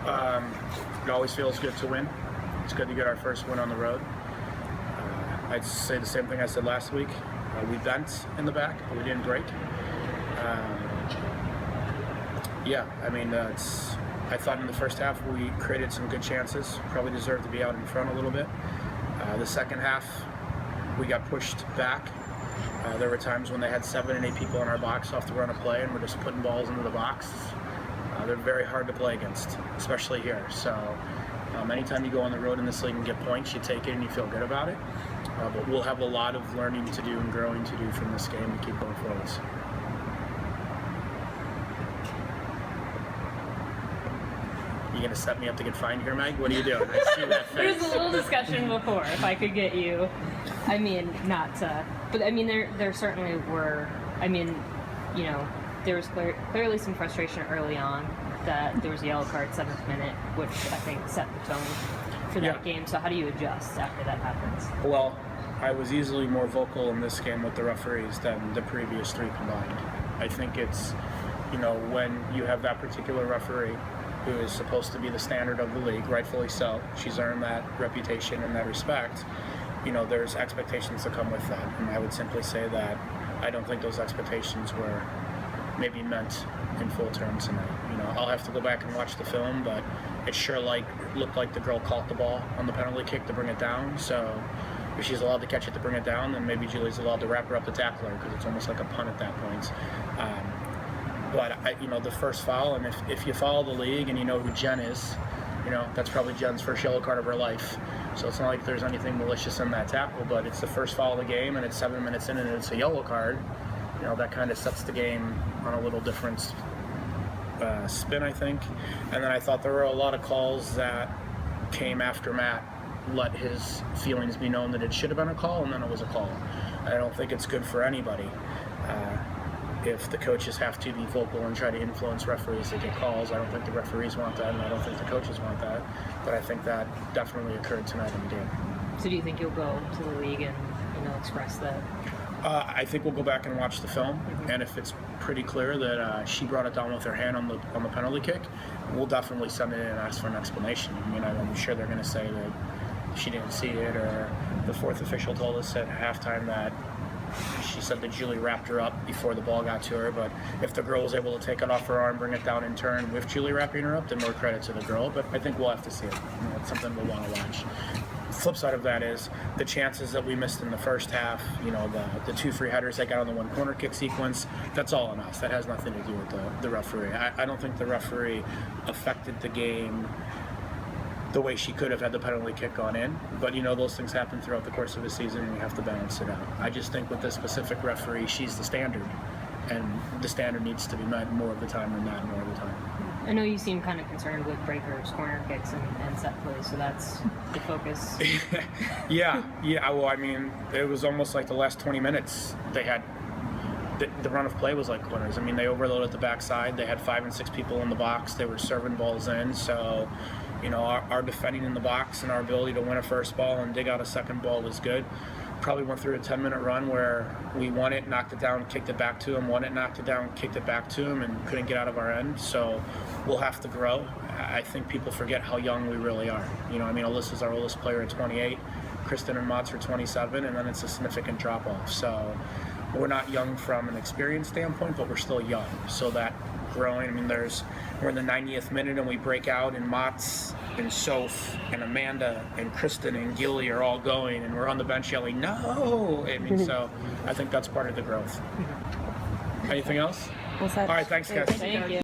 It always feels good to win. It's good to get our first win on the road. I'd say the same thing I said last week. We bent in the back, but we didn't break. I thought in the first half we created some good chances. Probably deserved to be out in front a little bit. The second half, we got pushed back. There were times when they had 7 and 8 people in our box off the run of play, and we're just putting balls into the box. They're very hard to play against, especially here. So anytime you go on the road in this league and get points, you take it and you feel good about it. But we'll have a lot of learning to do and growing to do from this game to keep going forwards. You gonna set me up to get fined here, Meg? What are you doing? I see that face. There was a little discussion before if I could get you. I mean, not to, but I mean, there certainly were. I mean, you know, there was clearly some frustration early on that there was a yellow card 7th minute, which I think set the tone for that game. So how do you adjust after that happens? Well, I was easily more vocal in this game with the referees than the previous 3 combined. I think it's, you know, when you have that particular referee who is supposed to be the standard of the league, rightfully so. She's earned that reputation and that respect. You know, there's expectations that come with that. And I would simply say that I don't think those expectations were maybe meant in full terms tonight. You know, I'll have to go back and watch the film, but it sure looked like the girl caught the ball on the penalty kick to bring it down. So if she's allowed to catch it to bring it down, then maybe Julie's allowed to wrap her up to tackle her, because it's almost like a punt at that point. But you know, the first foul, and if you follow the league and you know who Jen is, you know, that's probably Jen's first yellow card of her life. So it's not like there's anything malicious in that tackle, but it's the first foul of the game, and it's 7 minutes in, and it's a yellow card. You know, that kind of sets the game on a little different spin, I think. And then I thought there were a lot of calls that came after Matt let his feelings be known that it should have been a call, and then it was a call. I don't think it's good for anybody. If the coaches have to be vocal and try to influence referees to get calls, I don't think the referees want that, and I don't think the coaches want that. But I think that definitely occurred tonight in the game. So do you think you'll go to the league and, you know, express that? I think we'll go back and watch the film, and if it's pretty clear that she brought it down with her hand on the penalty kick, we'll definitely send it in and ask for an explanation. I mean, I'm sure they're going to say that she didn't see it, or the 4th official told us at halftime that she said that Julie wrapped her up before the ball got to her. But if the girl was able to take it off her arm, bring it down in turn with Julie wrapping her up, then more credit to the girl. But I think we'll have to see it. You know, it's something we'll want to watch. Flip side of that is the chances that we missed in the first half, you know, the 2 free headers that got on the 1 corner kick sequence, that's all on us. That has nothing to do with the referee. I don't think the referee affected the game the way she could have had the penalty kick gone in. But, you know, those things happen throughout the course of the season, and we have to balance it out. I just think with this specific referee, she's the standard, and the standard needs to be met more of the time than not more of the time. I know you seem kind of concerned with breakers, corner kicks, and set plays, so that's the focus. Yeah. Well, I mean, it was almost like the last 20 minutes they had. The run of play was like corners. I mean, they overloaded the backside. They had 5 and 6 people in the box. They were serving balls in. So, you know, our defending in the box and our ability to win a first ball and dig out a second ball was good. Probably went through a 10-minute run where we won it, knocked it down, kicked it back to him, won it, knocked it down, kicked it back to him, and couldn't get out of our end. So we'll have to grow. I think people forget how young we really are. You know, I mean, Alyssa's our oldest player at 28. Kristen and Mats are 27, and then it's a significant drop-off. So we're not young from an experience standpoint, but we're still young. So that growing, I mean, we're in the 90th minute and we break out, and Mats and Soph and Amanda and Kristen and Gilly are all going, and we're on the bench yelling, no! I mean, so I think that's part of the growth. Anything else? Well said. All right, thanks, guys. Thank you.